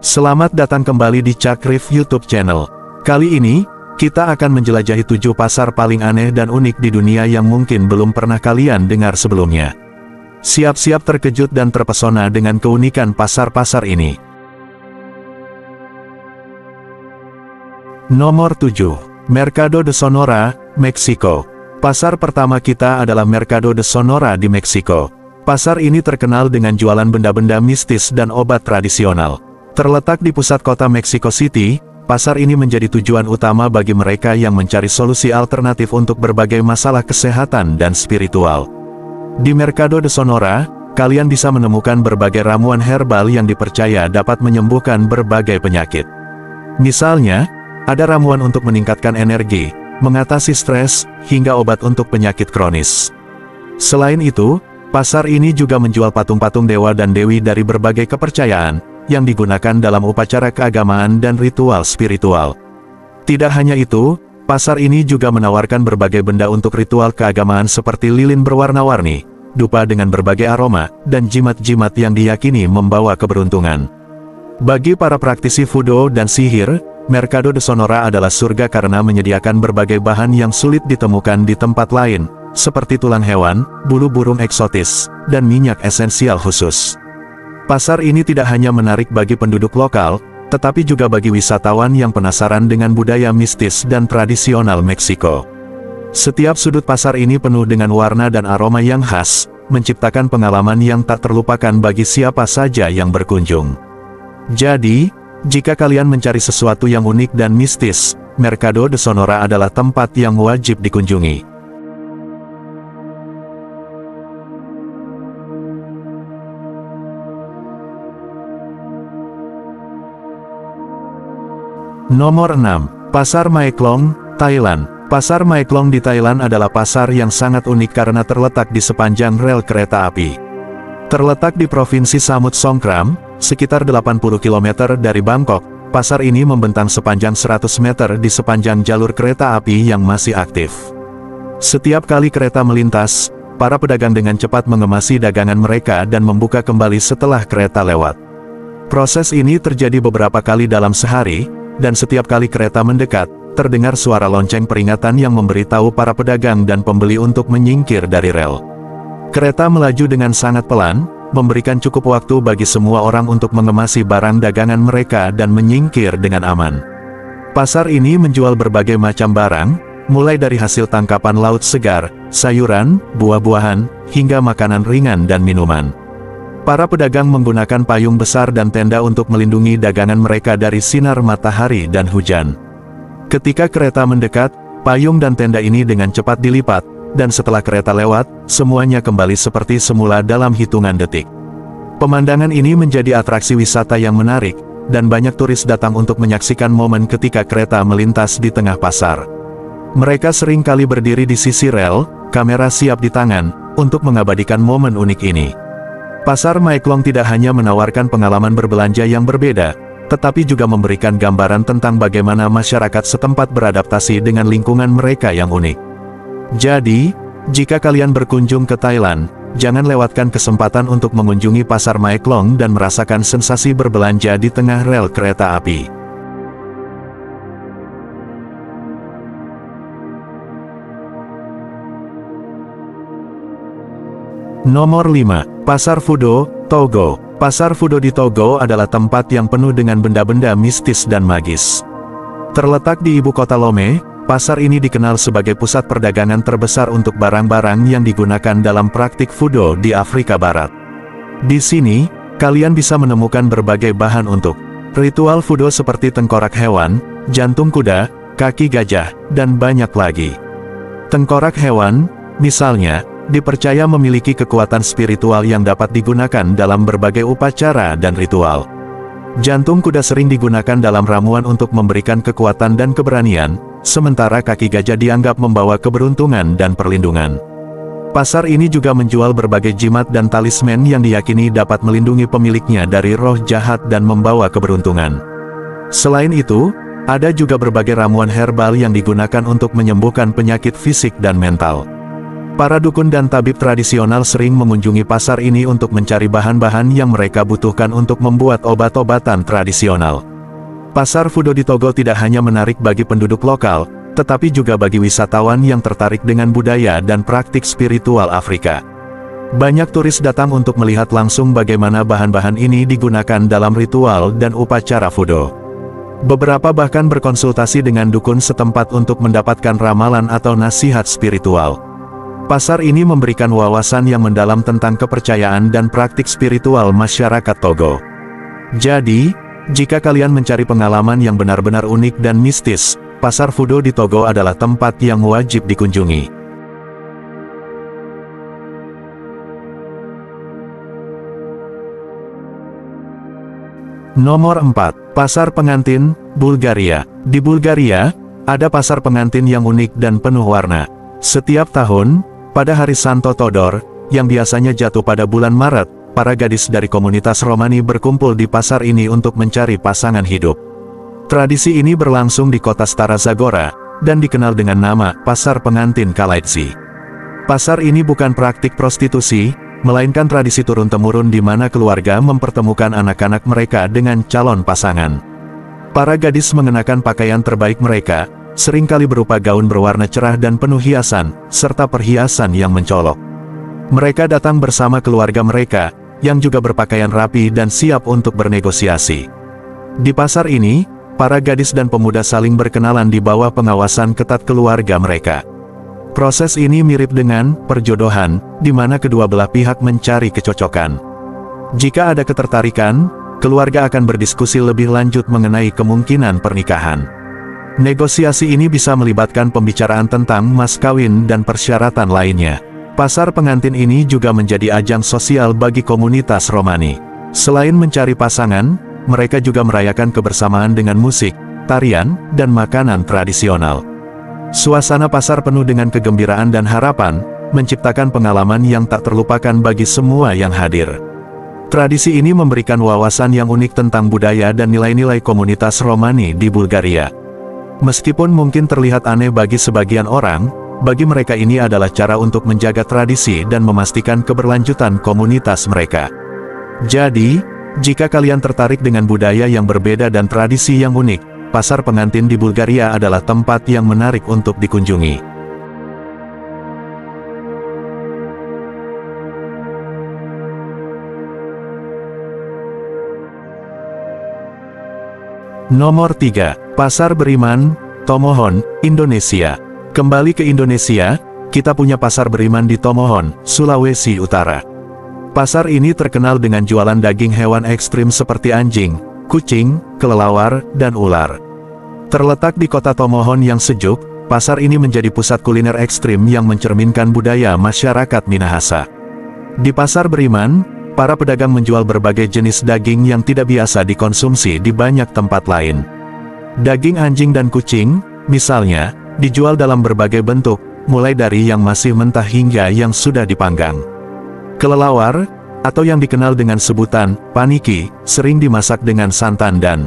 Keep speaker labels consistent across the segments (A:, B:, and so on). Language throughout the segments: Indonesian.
A: Selamat datang kembali di Cakrif YouTube channel. Kali ini, kita akan menjelajahi 7 pasar paling aneh dan unik di dunia yang mungkin belum pernah kalian dengar sebelumnya. Siap-siap terkejut dan terpesona dengan keunikan pasar-pasar ini. Nomor 7. Mercado de Sonora, Meksiko. Pasar pertama kita adalah Mercado de Sonora di Meksiko. Pasar ini terkenal dengan jualan benda-benda mistis dan obat tradisional. Terletak di pusat kota Mexico City, pasar ini menjadi tujuan utama bagi mereka yang mencari solusi alternatif untuk berbagai masalah kesehatan dan spiritual. Di Mercado de Sonora, kalian bisa menemukan berbagai ramuan herbal yang dipercaya dapat menyembuhkan berbagai penyakit. Misalnya, ada ramuan untuk meningkatkan energi, mengatasi stres, hingga obat untuk penyakit kronis. Selain itu, pasar ini juga menjual patung-patung dewa dan dewi dari berbagai kepercayaan, yang digunakan dalam upacara keagamaan dan ritual spiritual. Tidak hanya itu, pasar ini juga menawarkan berbagai benda untuk ritual keagamaan seperti lilin berwarna-warni, dupa dengan berbagai aroma, dan jimat-jimat yang diyakini membawa keberuntungan. Bagi para praktisi voodoo dan sihir, Mercado de Sonora adalah surga karena menyediakan berbagai bahan yang sulit ditemukan di tempat lain, seperti tulang hewan, bulu burung eksotis, dan minyak esensial khusus. Pasar ini tidak hanya menarik bagi penduduk lokal, tetapi juga bagi wisatawan yang penasaran dengan budaya mistis dan tradisional Meksiko. Setiap sudut pasar ini penuh dengan warna dan aroma yang khas, menciptakan pengalaman yang tak terlupakan bagi siapa saja yang berkunjung. Jadi, jika kalian mencari sesuatu yang unik dan mistis, Mercado de Sonora adalah tempat yang wajib dikunjungi. Nomor 6. Pasar Mae Klong, Thailand. Pasar Mae Klong di Thailand adalah pasar yang sangat unik karena terletak di sepanjang rel kereta api. Terletak di Provinsi Samut Songkhram, sekitar 80 km dari Bangkok, pasar ini membentang sepanjang 100 meter di sepanjang jalur kereta api yang masih aktif. Setiap kali kereta melintas, para pedagang dengan cepat mengemasi dagangan mereka dan membuka kembali setelah kereta lewat. Proses ini terjadi beberapa kali dalam sehari, dan setiap kali kereta mendekat, terdengar suara lonceng peringatan yang memberitahu para pedagang dan pembeli untuk menyingkir dari rel. Kereta melaju dengan sangat pelan, memberikan cukup waktu bagi semua orang untuk mengemasi barang dagangan mereka dan menyingkir dengan aman. Pasar ini menjual berbagai macam barang, mulai dari hasil tangkapan laut segar, sayuran, buah-buahan, hingga makanan ringan dan minuman. Para pedagang menggunakan payung besar dan tenda untuk melindungi dagangan mereka dari sinar matahari dan hujan. Ketika kereta mendekat, payung dan tenda ini dengan cepat dilipat, dan setelah kereta lewat, semuanya kembali seperti semula dalam hitungan detik. Pemandangan ini menjadi atraksi wisata yang menarik, dan banyak turis datang untuk menyaksikan momen ketika kereta melintas di tengah pasar. Mereka sering kali berdiri di sisi rel, kamera siap di tangan, untuk mengabadikan momen unik ini. Pasar Mae Klong tidak hanya menawarkan pengalaman berbelanja yang berbeda, tetapi juga memberikan gambaran tentang bagaimana masyarakat setempat beradaptasi dengan lingkungan mereka yang unik. Jadi, jika kalian berkunjung ke Thailand, jangan lewatkan kesempatan untuk mengunjungi Pasar Mae Klong dan merasakan sensasi berbelanja di tengah rel kereta api. Nomor 5. Pasar Voodoo, Togo. Pasar Voodoo di Togo adalah tempat yang penuh dengan benda-benda mistis dan magis. Terletak di ibu kota Lomé, pasar ini dikenal sebagai pusat perdagangan terbesar untuk barang-barang yang digunakan dalam praktik voodoo di Afrika Barat. Di sini, kalian bisa menemukan berbagai bahan untuk ritual voodoo seperti tengkorak hewan, jantung kuda, kaki gajah, dan banyak lagi. Tengkorak hewan, misalnya, dipercaya memiliki kekuatan spiritual yang dapat digunakan dalam berbagai upacara dan ritual. Jantung kuda sering digunakan dalam ramuan untuk memberikan kekuatan dan keberanian, sementara kaki gajah dianggap membawa keberuntungan dan perlindungan. Pasar ini juga menjual berbagai jimat dan talisman yang diyakini dapat melindungi pemiliknya dari roh jahat dan membawa keberuntungan. Selain itu, ada juga berbagai ramuan herbal yang digunakan untuk menyembuhkan penyakit fisik dan mental. Para dukun dan tabib tradisional sering mengunjungi pasar ini untuk mencari bahan-bahan yang mereka butuhkan untuk membuat obat-obatan tradisional. Pasar Fudo di Togo tidak hanya menarik bagi penduduk lokal, tetapi juga bagi wisatawan yang tertarik dengan budaya dan praktik spiritual Afrika. Banyak turis datang untuk melihat langsung bagaimana bahan-bahan ini digunakan dalam ritual dan upacara Fudo. Beberapa bahkan berkonsultasi dengan dukun setempat untuk mendapatkan ramalan atau nasihat spiritual. Pasar ini memberikan wawasan yang mendalam tentang kepercayaan dan praktik spiritual masyarakat Togo. Jadi, jika kalian mencari pengalaman yang benar-benar unik dan mistis, Pasar Fudo di Togo adalah tempat yang wajib dikunjungi. Nomor 4. Pasar Pengantin, Bulgaria. Di Bulgaria, ada pasar pengantin yang unik dan penuh warna. Setiap tahun, pada hari Santo Todor, yang biasanya jatuh pada bulan Maret, para gadis dari komunitas Romani berkumpul di pasar ini untuk mencari pasangan hidup. Tradisi ini berlangsung di kota Stara Zagora, dan dikenal dengan nama Pasar Pengantin Kalaidzi. Pasar ini bukan praktik prostitusi, melainkan tradisi turun-temurun di mana keluarga mempertemukan anak-anak mereka dengan calon pasangan. Para gadis mengenakan pakaian terbaik mereka, seringkali berupa gaun berwarna cerah dan penuh hiasan, serta perhiasan yang mencolok. Mereka datang bersama keluarga mereka, yang juga berpakaian rapi dan siap untuk bernegosiasi. Di pasar ini, para gadis dan pemuda saling berkenalan di bawah pengawasan ketat keluarga mereka. Proses ini mirip dengan perjodohan, di mana kedua belah pihak mencari kecocokan. Jika ada ketertarikan, keluarga akan berdiskusi lebih lanjut mengenai kemungkinan pernikahan. Negosiasi ini bisa melibatkan pembicaraan tentang mas kawin dan persyaratan lainnya. Pasar pengantin ini juga menjadi ajang sosial bagi komunitas Romani. Selain mencari pasangan, mereka juga merayakan kebersamaan dengan musik, tarian, dan makanan tradisional. Suasana pasar penuh dengan kegembiraan dan harapan, menciptakan pengalaman yang tak terlupakan bagi semua yang hadir. Tradisi ini memberikan wawasan yang unik tentang budaya dan nilai-nilai komunitas Romani di Bulgaria. Meskipun mungkin terlihat aneh bagi sebagian orang, bagi mereka ini adalah cara untuk menjaga tradisi dan memastikan keberlanjutan komunitas mereka. Jadi, jika kalian tertarik dengan budaya yang berbeda dan tradisi yang unik, pasar pengantin di Bulgaria adalah tempat yang menarik untuk dikunjungi. Nomor 3. Pasar Beriman, Tomohon, Indonesia. Kembali ke Indonesia, kita punya pasar beriman di Tomohon, Sulawesi Utara. Pasar ini terkenal dengan jualan daging hewan ekstrim seperti anjing, kucing, kelelawar, dan ular. Terletak di kota Tomohon yang sejuk, pasar ini menjadi pusat kuliner ekstrim yang mencerminkan budaya masyarakat Minahasa. Di pasar beriman, para pedagang menjual berbagai jenis daging yang tidak biasa dikonsumsi di banyak tempat lain. Daging anjing dan kucing, misalnya, dijual dalam berbagai bentuk, mulai dari yang masih mentah hingga yang sudah dipanggang. Kelelawar, atau yang dikenal dengan sebutan paniki, sering dimasak dengan santan dan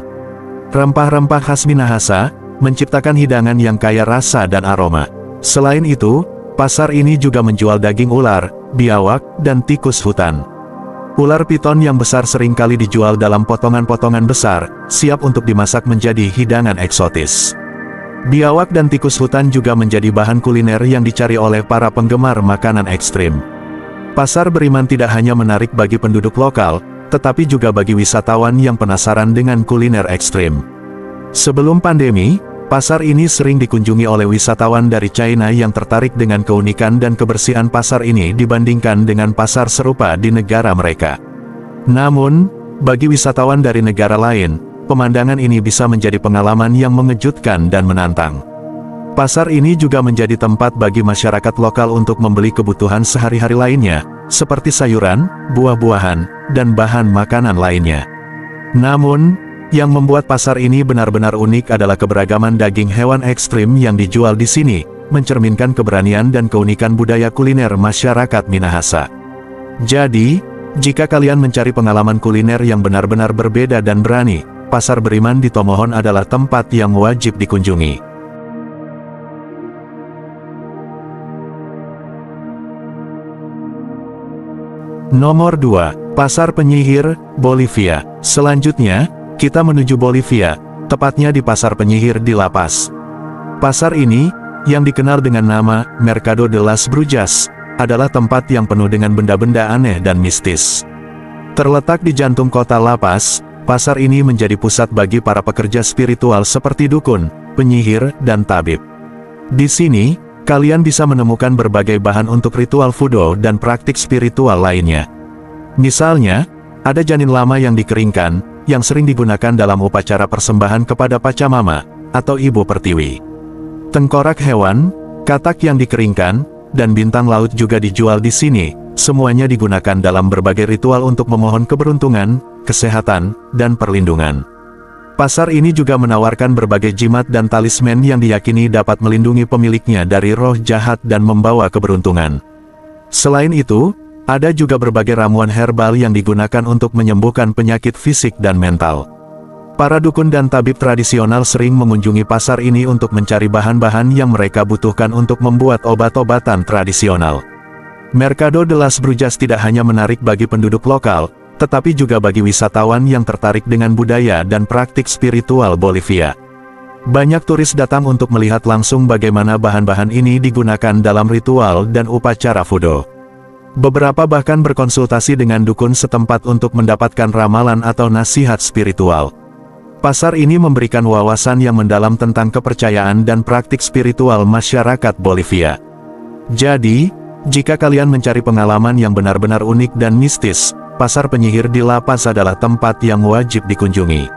A: rempah-rempah khas Minahasa, menciptakan hidangan yang kaya rasa dan aroma. Selain itu, pasar ini juga menjual daging ular, biawak, dan tikus hutan. Ular piton yang besar seringkali dijual dalam potongan-potongan besar, siap untuk dimasak menjadi hidangan eksotis. Biawak dan tikus hutan juga menjadi bahan kuliner yang dicari oleh para penggemar makanan ekstrim. Pasar beriman tidak hanya menarik bagi penduduk lokal, tetapi juga bagi wisatawan yang penasaran dengan kuliner ekstrim. Sebelum pandemi, pasar ini sering dikunjungi oleh wisatawan dari China yang tertarik dengan keunikan dan kebersihan pasar ini dibandingkan dengan pasar serupa di negara mereka. Namun, bagi wisatawan dari negara lain, pemandangan ini bisa menjadi pengalaman yang mengejutkan dan menantang. Pasar ini juga menjadi tempat bagi masyarakat lokal untuk membeli kebutuhan sehari-hari lainnya, seperti sayuran, buah-buahan, dan bahan makanan lainnya. Namun, yang membuat pasar ini benar-benar unik adalah keberagaman daging hewan ekstrim yang dijual di sini, mencerminkan keberanian dan keunikan budaya kuliner masyarakat Minahasa. Jadi, jika kalian mencari pengalaman kuliner yang benar-benar berbeda dan berani, pasar beriman di Tomohon adalah tempat yang wajib dikunjungi. Nomor 2. Pasar Penyihir, Bolivia. Selanjutnya, kita menuju Bolivia, tepatnya di Pasar Penyihir di La Paz. Pasar ini, yang dikenal dengan nama Mercado de las Brujas, adalah tempat yang penuh dengan benda-benda aneh dan mistis. Terletak di jantung kota La Paz, pasar ini menjadi pusat bagi para pekerja spiritual seperti dukun, penyihir, dan tabib. Di sini, kalian bisa menemukan berbagai bahan untuk ritual voodoo dan praktik spiritual lainnya. Misalnya, ada janin lama yang dikeringkan, yang sering digunakan dalam upacara persembahan kepada Pachamama, atau Ibu Pertiwi. Tengkorak hewan, katak yang dikeringkan, dan bintang laut juga dijual di sini. Semuanya digunakan dalam berbagai ritual untuk memohon keberuntungan, kesehatan, dan perlindungan. Pasar ini juga menawarkan berbagai jimat dan talisman yang diyakini dapat melindungi pemiliknya dari roh jahat dan membawa keberuntungan. Selain itu, ada juga berbagai ramuan herbal yang digunakan untuk menyembuhkan penyakit fisik dan mental. Para dukun dan tabib tradisional sering mengunjungi pasar ini untuk mencari bahan-bahan yang mereka butuhkan untuk membuat obat-obatan tradisional. Mercado de las Brujas tidak hanya menarik bagi penduduk lokal, tetapi juga bagi wisatawan yang tertarik dengan budaya dan praktik spiritual Bolivia. Banyak turis datang untuk melihat langsung bagaimana bahan-bahan ini digunakan dalam ritual dan upacara voodoo. Beberapa bahkan berkonsultasi dengan dukun setempat untuk mendapatkan ramalan atau nasihat spiritual. Pasar ini memberikan wawasan yang mendalam tentang kepercayaan dan praktik spiritual masyarakat Bolivia. Jadi, jika kalian mencari pengalaman yang benar-benar unik dan mistis, Pasar Penyihir di La Paz adalah tempat yang wajib dikunjungi.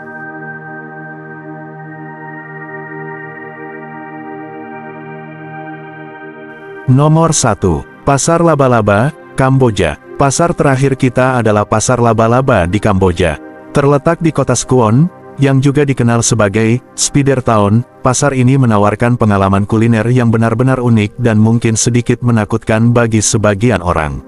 A: Nomor 1. Pasar Laba-Laba, Kamboja. Pasar terakhir kita adalah Pasar Laba-Laba di Kamboja. Terletak di kota Skuon, yang juga dikenal sebagai Spider Town. Pasar ini menawarkan pengalaman kuliner yang benar-benar unik dan mungkin sedikit menakutkan bagi sebagian orang.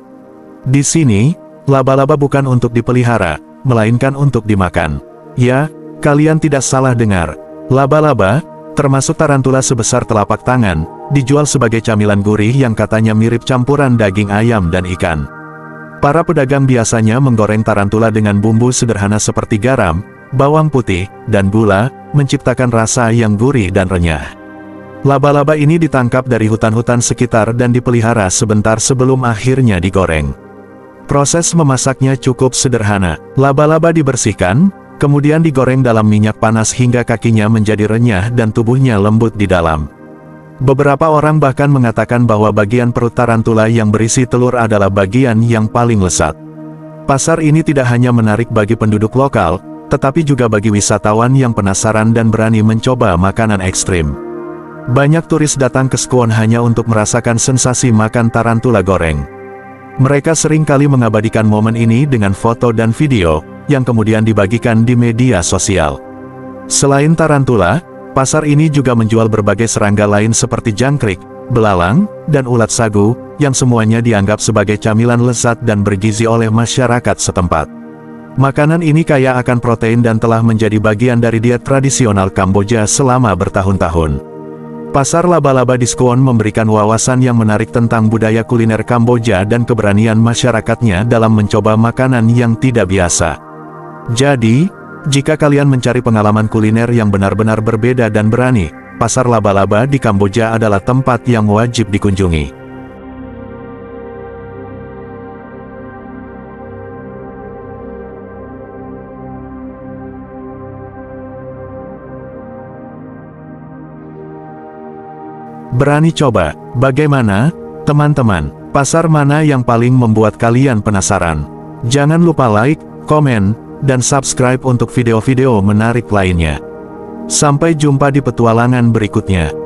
A: Di sini, laba-laba bukan untuk dipelihara, melainkan untuk dimakan. Ya, kalian tidak salah dengar. Laba-laba, termasuk tarantula sebesar telapak tangan, dijual sebagai camilan gurih yang katanya mirip campuran daging ayam dan ikan. Para pedagang biasanya menggoreng tarantula dengan bumbu sederhana seperti garam, bawang putih, dan gula, menciptakan rasa yang gurih dan renyah. Laba-laba ini ditangkap dari hutan-hutan sekitar dan dipelihara sebentar sebelum akhirnya digoreng. Proses memasaknya cukup sederhana. Laba-laba dibersihkan, kemudian digoreng dalam minyak panas hingga kakinya menjadi renyah dan tubuhnya lembut di dalam. Beberapa orang bahkan mengatakan bahwa bagian perut tarantula yang berisi telur adalah bagian yang paling lezat. Pasar ini tidak hanya menarik bagi penduduk lokal, tetapi juga bagi wisatawan yang penasaran dan berani mencoba makanan ekstrim. Banyak turis datang ke Skuon hanya untuk merasakan sensasi makan tarantula goreng. Mereka sering kali mengabadikan momen ini dengan foto dan video, yang kemudian dibagikan di media sosial. Selain tarantula, pasar ini juga menjual berbagai serangga lain seperti jangkrik, belalang, dan ulat sagu, yang semuanya dianggap sebagai camilan lezat dan bergizi oleh masyarakat setempat. Makanan ini kaya akan protein dan telah menjadi bagian dari diet tradisional Kamboja selama bertahun-tahun. Pasar laba-laba di Skuon memberikan wawasan yang menarik tentang budaya kuliner Kamboja dan keberanian masyarakatnya dalam mencoba makanan yang tidak biasa. Jadi, jika kalian mencari pengalaman kuliner yang benar-benar berbeda dan berani, Pasar Laba-Laba di Kamboja adalah tempat yang wajib dikunjungi. Berani coba? Bagaimana, teman-teman? Pasar mana yang paling membuat kalian penasaran? Jangan lupa like, komen, dan subscribe untuk video-video menarik lainnya. Sampai jumpa di petualangan berikutnya.